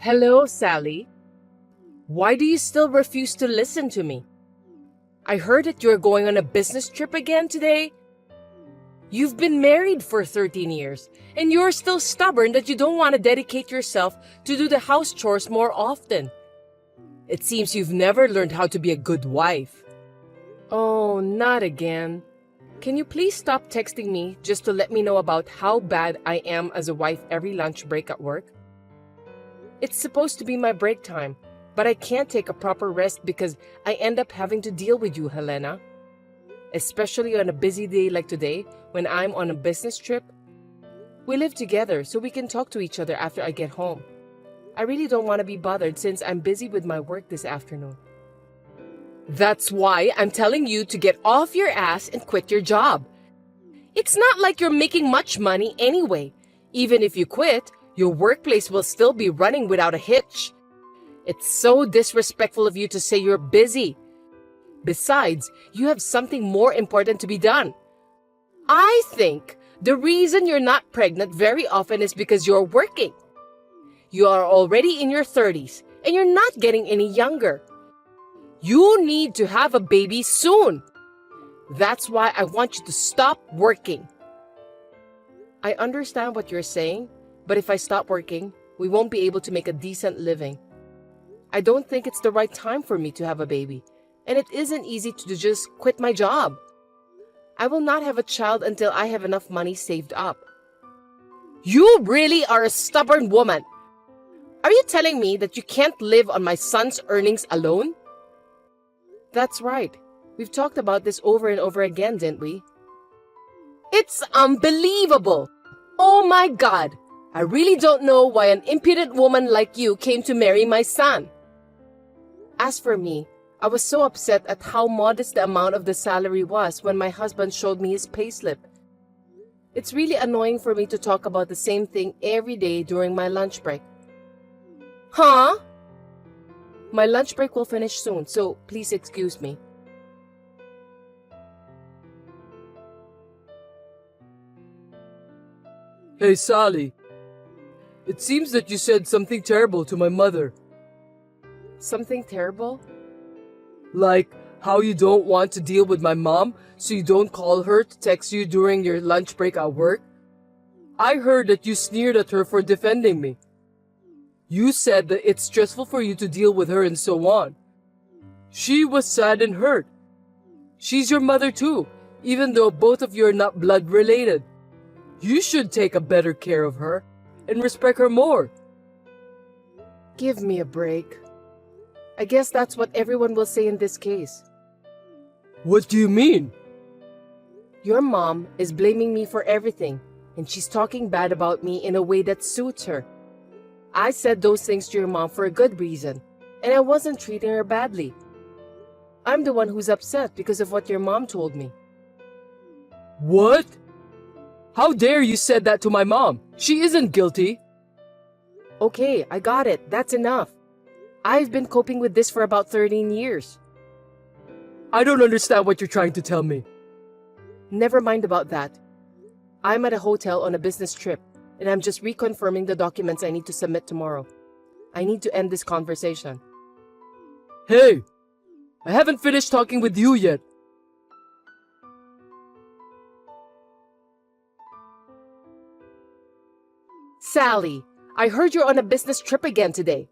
Hello, Sally. Why do you still refuse to listen to me? I heard that you're going on a business trip again today. You've been married for 13 years, and you're still stubborn that you don't want to dedicate yourself to do the house chores more often. It seems you've never learned how to be a good wife. Oh, not again. Can you please stop texting me just to let me know about how bad I am as a wife every lunch break at work? It's supposed to be my break time, but I can't take a proper rest because I end up having to deal with you, Helena. Especially on a busy day like today when I'm on a business trip. We live together so we can talk to each other after I get home. I really don't want to be bothered since I'm busy with my work this afternoon. That's why I'm telling you to get off your ass and quit your job. It's not like you're making much money anyway. Even if you quit, your workplace will still be running without a hitch. It's so disrespectful of you to say you're busy. Besides, you have something more important to be done. I think the reason you're not pregnant very often is because you're working. You are already in your 30s and you're not getting any younger. You need to have a baby soon. That's why I want you to stop working. I understand what you're saying, but if I stop working, we won't be able to make a decent living. I don't think it's the right time for me to have a baby, and it isn't easy to just quit my job. I will not have a child until I have enough money saved up. You really are a stubborn woman. Are you telling me that you can't live on my son's earnings alone? That's right. We've talked about this over and over again, didn't we? It's unbelievable! Oh my God! I really don't know why an impudent woman like you came to marry my son. As for me, I was so upset at how modest the amount of the salary was when my husband showed me his payslip. It's really annoying for me to talk about the same thing every day during my lunch break. Huh? My lunch break will finish soon, so please excuse me. Hey, Sally. It seems that you said something terrible to my mother. Something terrible? Like how you don't want to deal with my mom, so you don't call her to text you during your lunch break at work? I heard that you sneered at her for defending me. You said that it's stressful for you to deal with her and so on. She was sad and hurt. She's your mother too, even though both of you are not blood related. You should take a better care of her and respect her more. Give me a break. I guess that's what everyone will say in this case. What do you mean? Your mom is blaming me for everything, and she's talking bad about me in a way that suits her. I said those things to your mom for a good reason, and I wasn't treating her badly. I'm the one who's upset because of what your mom told me. What? How dare you said that to my mom? She isn't guilty. Okay, I got it. That's enough. I've been coping with this for about 13 years. I don't understand what you're trying to tell me. Never mind about that. I'm at a hotel on a business trip, and I'm just reconfirming the documents I need to submit tomorrow. I need to end this conversation. Hey! I haven't finished talking with you yet. Sally, I heard you're on a business trip again today.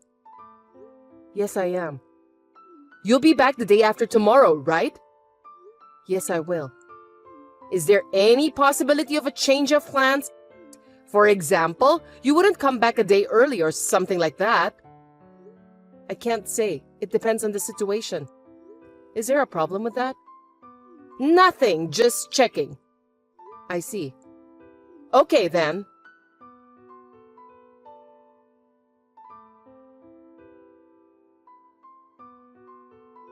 Yes, I am. You'll be back the day after tomorrow, right? Yes, I will. Is there any possibility of a change of plans? For example, you wouldn't come back a day early or something like that. I can't say. It depends on the situation. Is there a problem with that? Nothing, just checking. I see. Okay, then.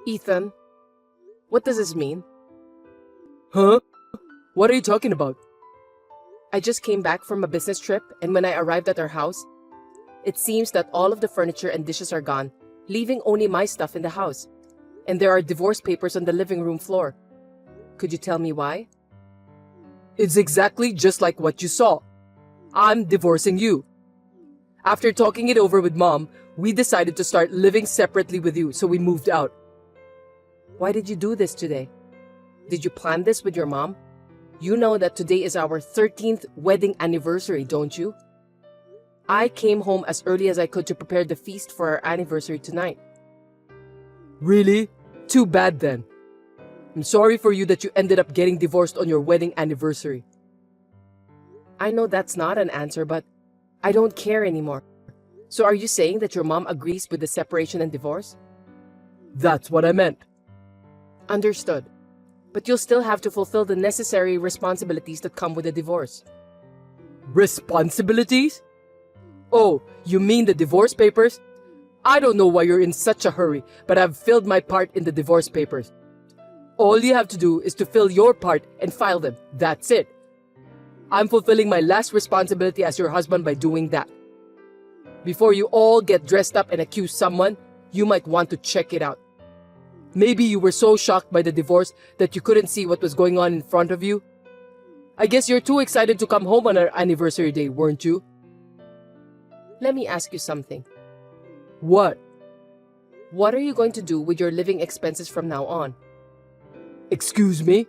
Ethan, what does this mean? Huh? What are you talking about? I just came back from a business trip, and when I arrived at our house, it seems that all of the furniture and dishes are gone, leaving only my stuff in the house. And there are divorce papers on the living room floor. Could you tell me why? It's exactly just like what you saw. I'm divorcing you. After talking it over with Mom, we decided to start living separately with you, so we moved out. Why did you do this today? Did you plan this with your mom? You know that today is our 13th wedding anniversary, don't you? I came home as early as I could to prepare the feast for our anniversary tonight. Really? Too bad then. I'm sorry for you that you ended up getting divorced on your wedding anniversary. I know that's not an answer, but I don't care anymore. So are you saying that your mom agrees with the separation and divorce? That's what I meant. Understood. But you'll still have to fulfill the necessary responsibilities that come with a divorce. Responsibilities? Oh, you mean the divorce papers? I don't know why you're in such a hurry, but I've filled my part in the divorce papers. All you have to do is to fill your part and file them. That's it. I'm fulfilling my last responsibility as your husband by doing that. Before you all get dressed up and accuse someone, you might want to check it out. Maybe you were so shocked by the divorce that you couldn't see what was going on in front of you. I guess you're too excited to come home on our anniversary day, weren't you? Let me ask you something. What? What are you going to do with your living expenses from now on? Excuse me?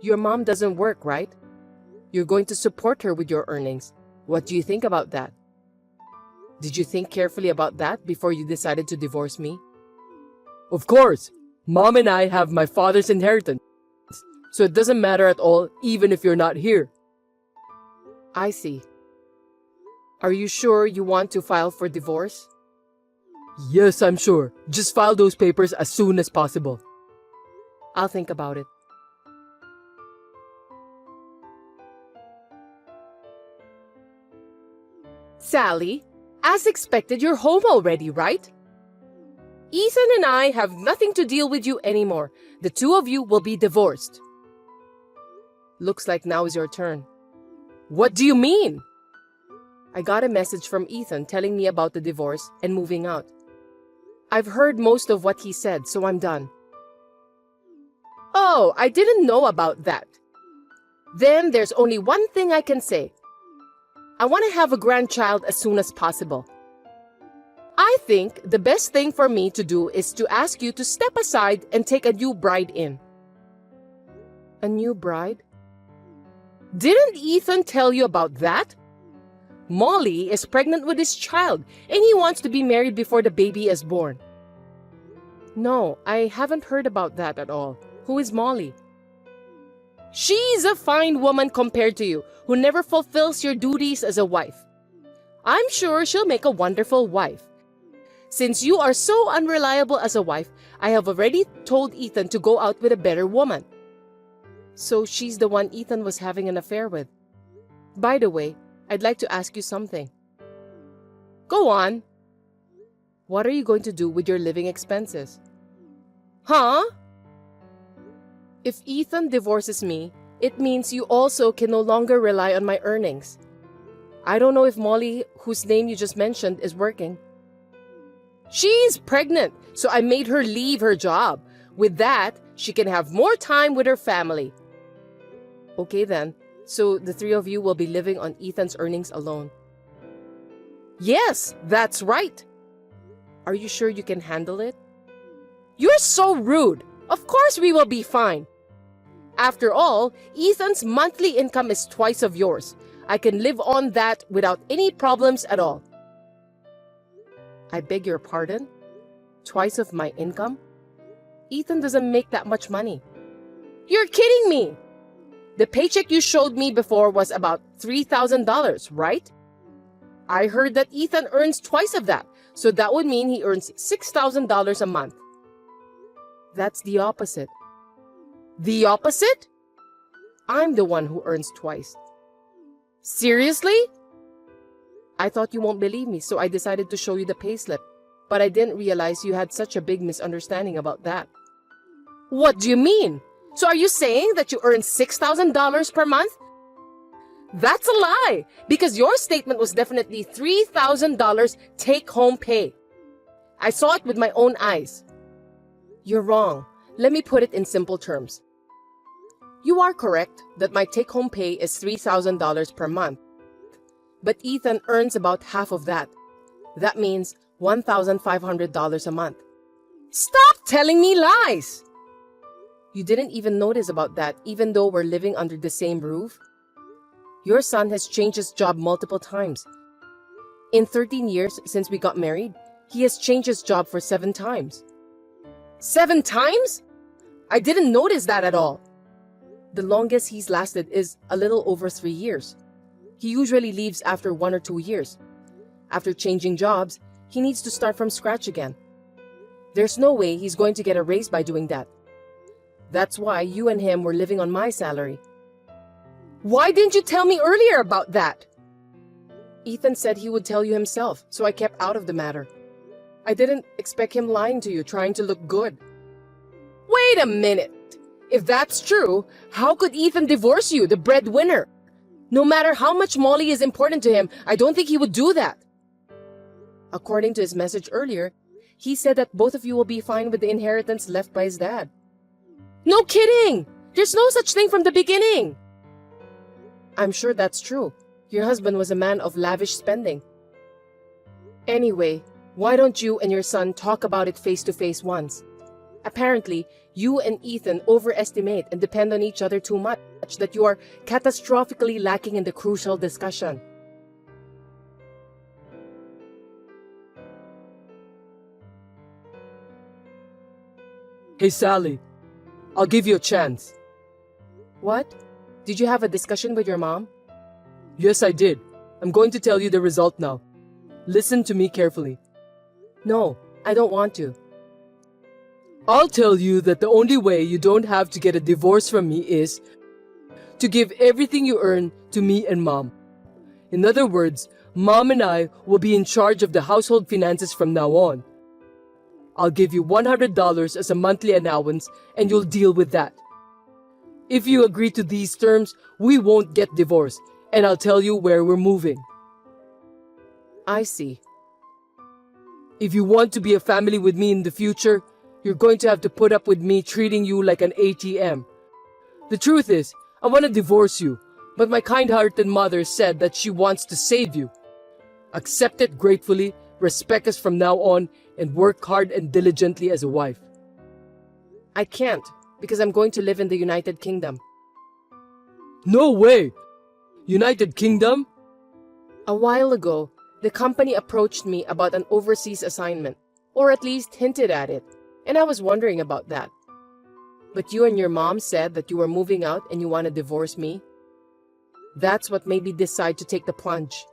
Your mom doesn't work, right? You're going to support her with your earnings. What do you think about that? Did you think carefully about that before you decided to divorce me? Of course. Mom and I have my father's inheritance, so it doesn't matter at all, even if you're not here. I see. Are you sure you want to file for divorce? Yes, I'm sure. Just file those papers as soon as possible. I'll think about it. Sally, as expected, you're home already, right? Ethan and I have nothing to deal with you anymore. The two of you will be divorced. Looks like now is your turn. What do you mean? I got a message from Ethan telling me about the divorce and moving out. I've heard most of what he said, so I'm done. Oh, I didn't know about that. Then there's only one thing I can say. I want to have a grandchild as soon as possible. I think the best thing for me to do is to ask you to step aside and take a new bride in. A new bride? Didn't Ethan tell you about that? Molly is pregnant with his child and he wants to be married before the baby is born. No, I haven't heard about that at all. Who is Molly? She's a fine woman compared to you, who never fulfills your duties as a wife. I'm sure she'll make a wonderful wife. Since you are so unreliable as a wife, I have already told Ethan to go out with a better woman. So she's the one Ethan was having an affair with. By the way, I'd like to ask you something. Go on. What are you going to do with your living expenses? Huh? If Ethan divorces me, it means you also can no longer rely on my earnings. I don't know if Molly, whose name you just mentioned, is working. She's pregnant, so I made her leave her job. With that, she can have more time with her family. Okay then, so the three of you will be living on Ethan's earnings alone. Yes, that's right. Are you sure you can handle it? You're so rude. Of course we will be fine. After all, Ethan's monthly income is twice of yours. I can live on that without any problems at all. I beg your pardon? Twice of my income? Ethan doesn't make that much money. You're kidding me! The paycheck you showed me before was about $3,000, right? I heard that Ethan earns twice of that, so that would mean he earns $6,000 a month. That's the opposite. The opposite? I'm the one who earns twice. Seriously? I thought you won't believe me, so I decided to show you the payslip. But I didn't realize you had such a big misunderstanding about that. What do you mean? So are you saying that you earn $6,000 per month? That's a lie, because your statement was definitely $3,000 take-home pay. I saw it with my own eyes. You're wrong. Let me put it in simple terms. You are correct that my take-home pay is $3,000 per month. but Ethan earns about half of that. That means $1,500 a month. Stop telling me lies! You didn't even notice about that, even though we're living under the same roof? Your son has changed his job multiple times. In 13 years since we got married, he has changed his job for 7 times. 7 times? I didn't notice that at all. The longest he's lasted is a little over 3 years. He usually leaves after 1 or 2 years. After changing jobs, he needs to start from scratch again. There's no way he's going to get a raise by doing that. That's why you and him were living on my salary. Why didn't you tell me earlier about that? Ethan said he would tell you himself, so I kept out of the matter. I didn't expect him lying to you, trying to look good. Wait a minute! If that's true, how could Ethan divorce you, the breadwinner? No matter how much Molly is important to him, I don't think he would do that. According to his message earlier, he said that both of you will be fine with the inheritance left by his dad. No kidding! There's no such thing from the beginning! I'm sure that's true. Your husband was a man of lavish spending. Anyway, why don't you and your son talk about it face to face once? Apparently, you and Ethan overestimate and depend on each other too much that you are catastrophically lacking in the crucial discussion. Hey Sally, I'll give you a chance. What? Did you have a discussion with your mom? Yes, I did. I'm going to tell you the result now. Listen to me carefully. No, I don't want to. I'll tell you that the only way you don't have to get a divorce from me is to give everything you earn to me and Mom. In other words, Mom and I will be in charge of the household finances from now on. I'll give you $100 as a monthly allowance and you'll deal with that. If you agree to these terms, we won't get divorced, and I'll tell you where we're moving. I see. If you want to be a family with me in the future, you're going to have to put up with me treating you like an ATM. The truth is, I want to divorce you, but my kind-hearted mother said that she wants to save you. Accept it gratefully, respect us from now on, and work hard and diligently as a wife. I can't, because I'm going to live in the United Kingdom. No way! United Kingdom? A while ago, the company approached me about an overseas assignment, or at least hinted at it, and I was wondering about that. But you and your mom said that you were moving out and you want to divorce me. That's what made me decide to take the plunge.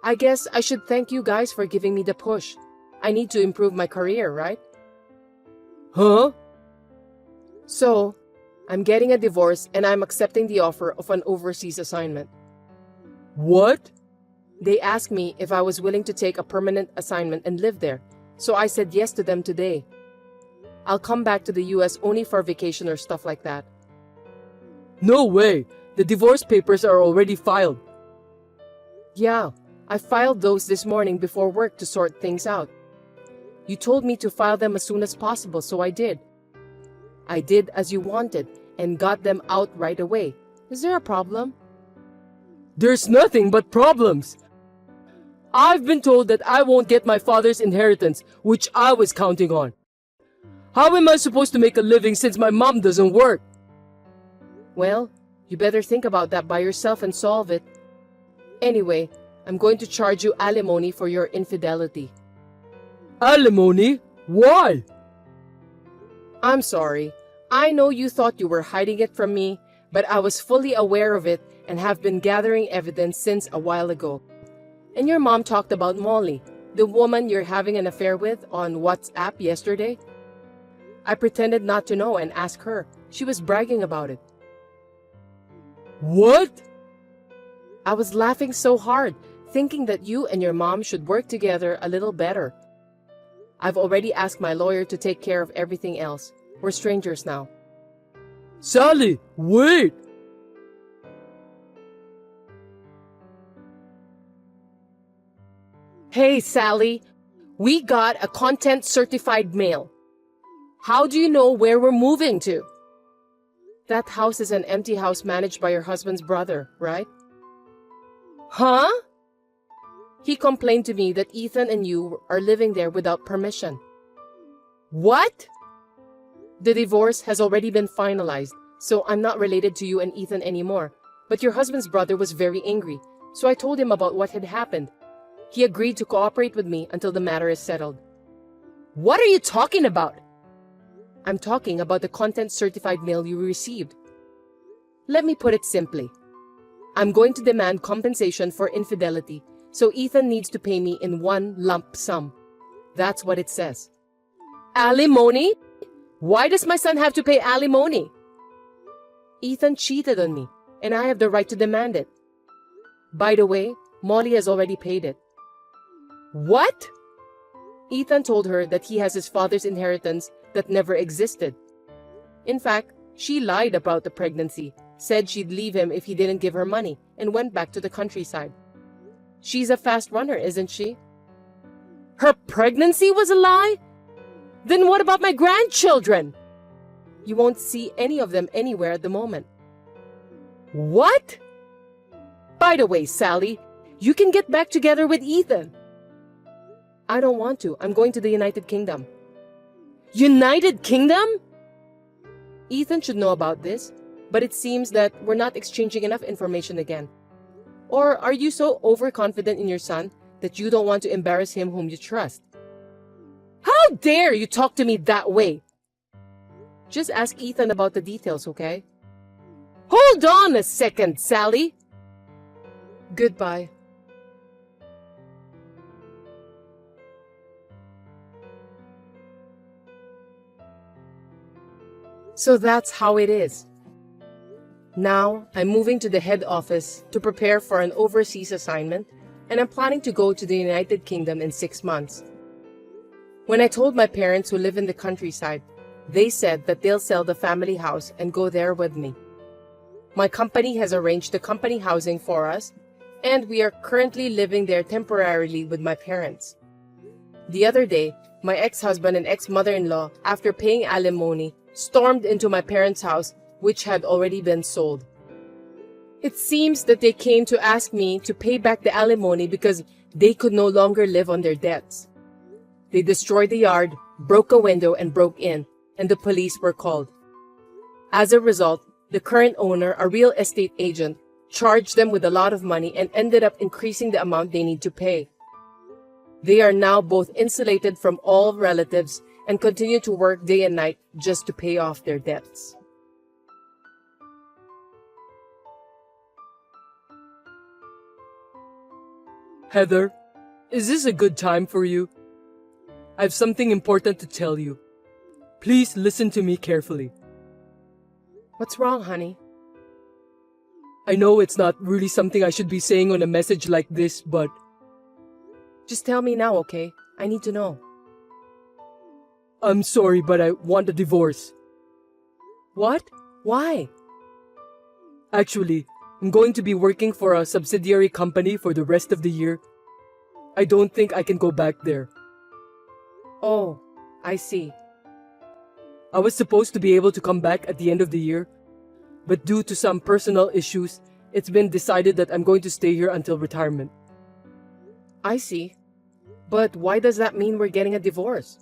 I guess I should thank you guys for giving me the push. I need to improve my career, right? Huh? So, I'm getting a divorce and I'm accepting the offer of an overseas assignment. What? They asked me if I was willing to take a permanent assignment and live there, so I said yes to them today. I'll come back to the US only for vacation or stuff like that. No way! The divorce papers are already filed. Yeah, I filed those this morning before work to sort things out. You told me to file them as soon as possible, so I did. I did as you wanted and got them out right away. Is there a problem? There's nothing but problems. I've been told that I won't get my father's inheritance, which I was counting on. How am I supposed to make a living since my mom doesn't work? Well, you better think about that by yourself and solve it. Anyway, I'm going to charge you alimony for your infidelity. Alimony? Why? I'm sorry. I know you thought you were hiding it from me, but I was fully aware of it and have been gathering evidence since a while ago. And your mom talked about Molly, the woman you're having an affair with, on WhatsApp yesterday. I pretended not to know and asked her. She was bragging about it. What? I was laughing so hard, thinking that you and your mom should work together a little better. I've already asked my lawyer to take care of everything else. We're strangers now. Sally, wait! Hey, Sally. We got a content certified mail. How do you know where we're moving to? That house is an empty house managed by your husband's brother, right? Huh? He complained to me that Ethan and you are living there without permission. What? The divorce has already been finalized, so I'm not related to you and Ethan anymore. But your husband's brother was very angry, so I told him about what had happened. He agreed to cooperate with me until the matter is settled. What are you talking about? I'm talking about the content-certified mail you received. Let me put it simply. I'm going to demand compensation for infidelity, so Ethan needs to pay me in one lump sum. That's what it says. Alimony? Why does my son have to pay alimony? Ethan cheated on me, and I have the right to demand it. By the way, Molly has already paid it. What? Ethan told her that he has his father's inheritance that never existed. In fact, she lied about the pregnancy, said she'd leave him if he didn't give her money, and went back to the countryside. She's a fast runner, isn't she? Her pregnancy was a lie? Then what about my grandchildren? You won't see any of them anywhere at the moment. What? By the way, Sally, you can get back together with Ethan. I don't want to. I'm going to the United Kingdom. United Kingdom? Ethan should know about this, but it seems that we're not exchanging enough information again. Or are you so overconfident in your son that you don't want to embarrass him whom you trust? How dare you talk to me that way? Just ask Ethan about the details, okay? Hold on a second, Sally. Goodbye. So that's how it is. Now, I'm moving to the head office to prepare for an overseas assignment, and I'm planning to go to the United Kingdom in 6 months. When I told my parents who live in the countryside, they said that they'll sell the family house and go there with me. My company has arranged the company housing for us, and we are currently living there temporarily with my parents. The other day, my ex-husband and ex-mother-in-law, after paying alimony, stormed into my parents' house, which had already been sold. It seems that they came to ask me to pay back the alimony because they could no longer live on their debts. They destroyed the yard, broke a window, and broke in, and the police were called. As a result, the current owner, a real estate agent, charged them with a lot of money and ended up increasing the amount they need to pay. They are now both insulated from all relatives and continue to work day and night just to pay off their debts. Heather, is this a good time for you? I have something important to tell you. Please listen to me carefully. What's wrong, honey? I know it's not really something I should be saying on a message like this, but... Just tell me now, okay? I need to know. I'm sorry, but I want a divorce. What? Why? Actually, I'm going to be working for a subsidiary company for the rest of the year. I don't think I can go back there. Oh, I see. I was supposed to be able to come back at the end of the year, but due to some personal issues, it's been decided that I'm going to stay here until retirement. I see. But why does that mean we're getting a divorce?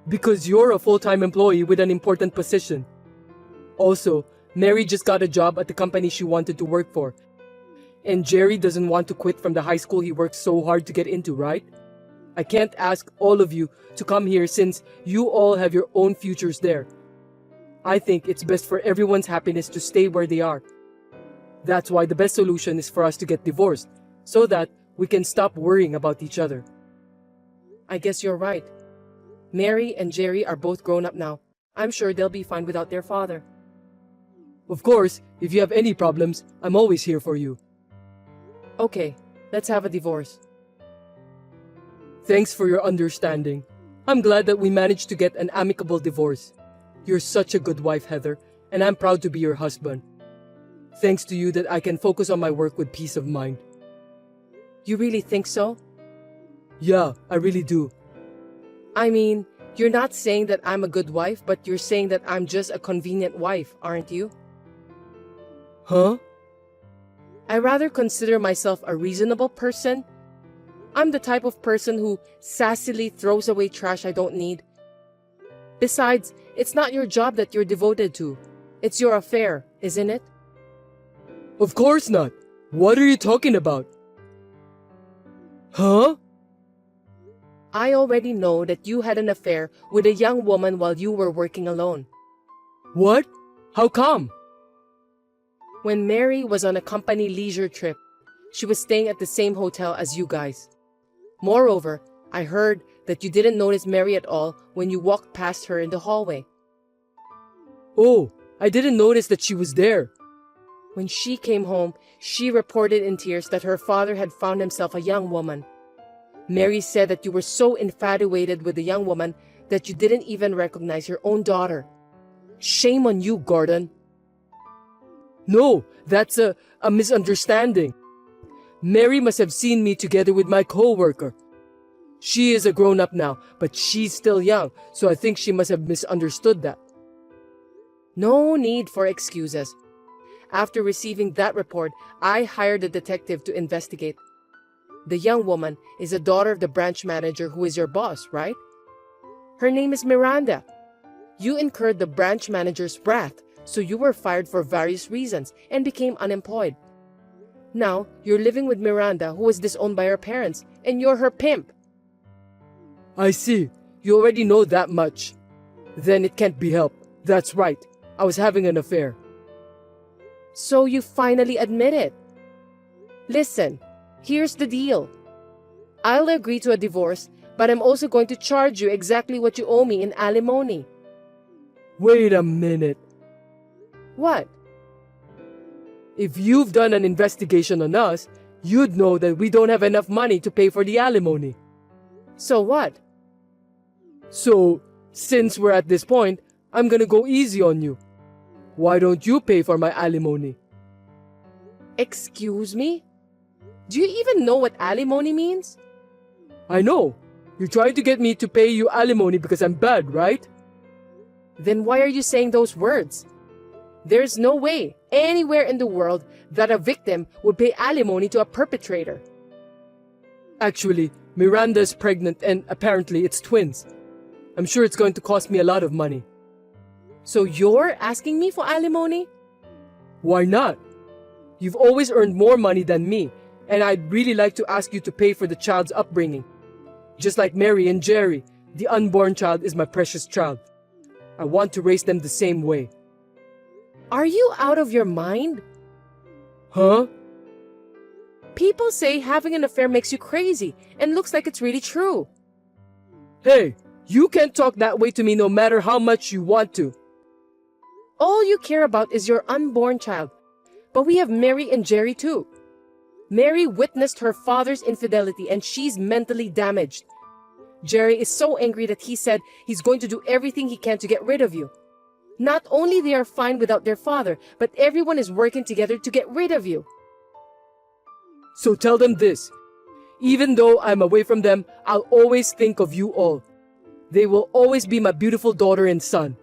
Because you're a full-time employee with an important position. Also, Mary just got a job at the company she wanted to work for. And Jerry doesn't want to quit from the high school he worked so hard to get into, right? I can't ask all of you to come here since you all have your own futures there. I think it's best for everyone's happiness to stay where they are. That's why the best solution is for us to get divorced, so that we can stop worrying about each other. I guess you're right. Mary and Jerry are both grown up now. I'm sure they'll be fine without their father. Of course, if you have any problems, I'm always here for you. Okay, let's have a divorce. Thanks for your understanding. I'm glad that we managed to get an amicable divorce. You're such a good wife, Heather, and I'm proud to be your husband. Thanks to you that I can focus on my work with peace of mind. You really think so? Yeah, I really do. I mean, you're not saying that I'm a good wife, but you're saying that I'm just a convenient wife, aren't you? Huh? I rather consider myself a reasonable person, I'm the type of person who sassily throws away trash I don't need. Besides, it's not your job that you're devoted to. It's your affair, isn't it? Of course not. What are you talking about? Huh? I already know that you had an affair with a young woman while you were working alone. What? How come? When Mary was on a company leisure trip, she was staying at the same hotel as you guys. Moreover, I heard that you didn't notice Mary at all when you walked past her in the hallway. Oh, I didn't notice that she was there. When she came home, she reported in tears that her father had found himself a young woman. Mary said that you were so infatuated with the young woman that you didn't even recognize your own daughter. Shame on you, Gordon. No, that's a misunderstanding. Mary must have seen me together with my co-worker. She is a grown-up now, but she's still young, so I think she must have misunderstood that. No need for excuses. After receiving that report, I hired a detective to investigate. The young woman is a daughter of the branch manager who is your boss, right? Her name is Miranda. You incurred the branch manager's wrath, so you were fired for various reasons and became unemployed. Now, you're living with Miranda, who was disowned by her parents, and you're her pimp. I see. You already know that much. Then it can't be helped. That's right. I was having an affair. So you finally admit it. Listen, here's the deal. I'll agree to a divorce, but I'm also going to charge you exactly what you owe me in alimony. Wait a minute. What? If you've done an investigation on us, you'd know that we don't have enough money to pay for the alimony. So what? So, since we're at this point, I'm gonna go easy on you. Why don't you pay for my alimony? Excuse me? Do you even know what alimony means? I know. You're trying to get me to pay you alimony because I'm bad, right? Then why are you saying those words? There's no way, anywhere in the world, that a victim would pay alimony to a perpetrator. Actually, Miranda is pregnant and apparently it's twins. I'm sure it's going to cost me a lot of money. So you're asking me for alimony? Why not? You've always earned more money than me, and I'd really like to ask you to pay for the child's upbringing. Just like Mary and Jerry, the unborn child is my precious child. I want to raise them the same way. Are you out of your mind? Huh? People say having an affair makes you crazy and looks like it's really true. Hey, you can't talk that way to me no matter how much you want to. All you care about is your unborn child. But we have Mary and Jerry too. Mary witnessed her father's infidelity and she's mentally damaged. Jerry is so angry that he said he's going to do everything he can to get rid of you. Not only they are fine without their father, but everyone is working together to get rid of you. So tell them this. Even though I'm away from them, I'll always think of you all. They will always be my beautiful daughter and son.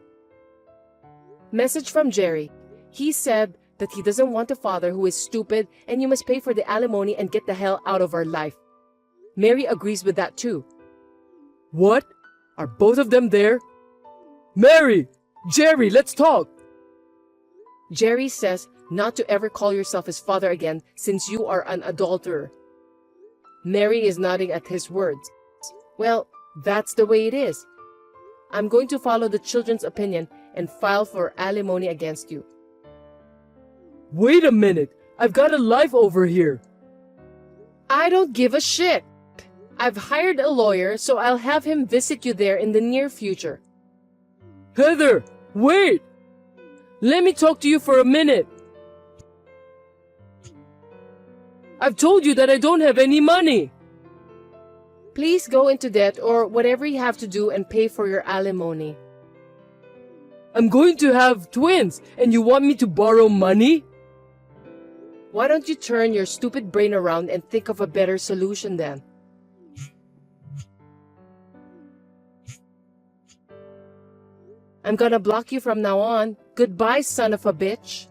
Message from Jerry. He said that he doesn't want a father who is stupid and you must pay for the alimony and get the hell out of our life. Mary agrees with that too. What? Are both of them there? Mary! Jerry, let's talk! Jerry says not to ever call yourself his father again since you are an adulterer. Mary is nodding at his words. Well, that's the way it is. I'm going to follow the children's opinion and file for alimony against you. Wait a minute. I've got a life over here. I don't give a shit. I've hired a lawyer, so I'll have him visit you there in the near future. Heather, wait! Let me talk to you for a minute. I've told you that I don't have any money. Please go into debt or whatever you have to do and pay for your alimony. I'm going to have twins, and you want me to borrow money? Why don't you turn your stupid brain around and think of a better solution then? I'm gonna block you from now on. Goodbye, son of a bitch.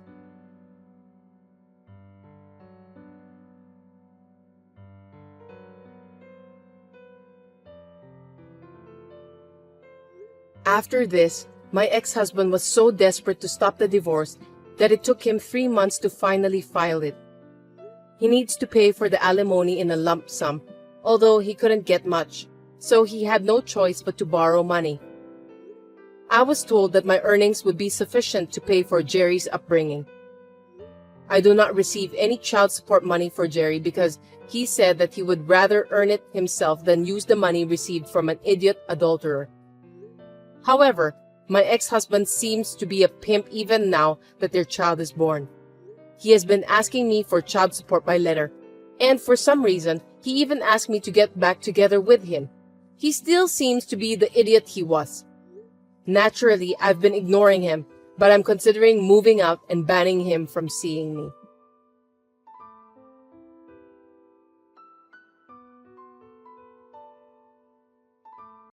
After this, my ex-husband was so desperate to stop the divorce that it took him 3 months to finally file it. He needs to pay for the alimony in a lump sum, although he couldn't get much, so he had no choice but to borrow money. I was told that my earnings would be sufficient to pay for Jerry's upbringing. I do not receive any child support money for Jerry because he said that he would rather earn it himself than use the money received from an idiot adulterer. However, my ex-husband seems to be a pimp even now that their child is born. He has been asking me for child support by letter, and for some reason, he even asked me to get back together with him. He still seems to be the idiot he was. Naturally, I've been ignoring him, but I'm considering moving out and banning him from seeing me.